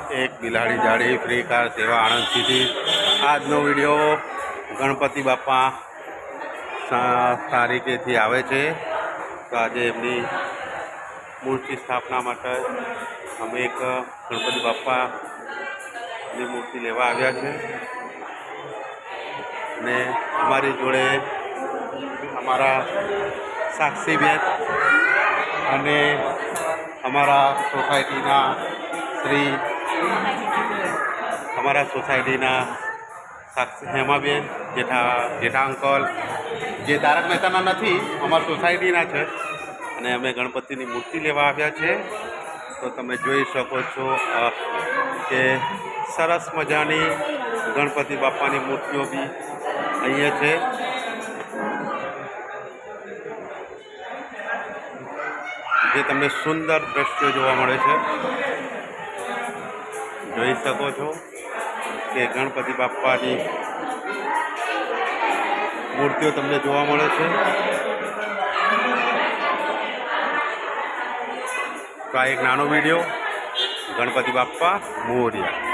એક બિલાડી જાળી ફ્રી કાર સેવા આણંદ સિટી। આજનો વિડીયો ગણપતિ બાપા તારીખેથી આવે છે, તો આજે એમની મૂર્તિ સ્થાપના માટે અમે એક ગણપતિ બાપાની મૂર્તિ લેવા આવ્યા છે અને અમારી જોડે અમારા સાક્ષીબેન અને અમારા સોસાયટીના સાક્ષી હેમાબેન, જેઠા અંકલ, જે તારક મહેતાના નથી, અમારા સોસાયટીના છે અને અમે ગણપતિની મૂર્તિ લેવા આવ્યા છે। તો તમે જોઈ શકો છો કે સરસ મજાની ગણપતિ બાપાની મૂર્તિઓ બી અહીંયા છે। જે તમને સુંદર દ્રશ્યો જોવા મળે છે, જોઈ શકો છો કે ગણપતિ બાપાની મૂર્તિઓ તમને જોવા મળે છે। તો આ એક નાનો વિડીયો। ગણપતિ બાપ્પા મોરયા।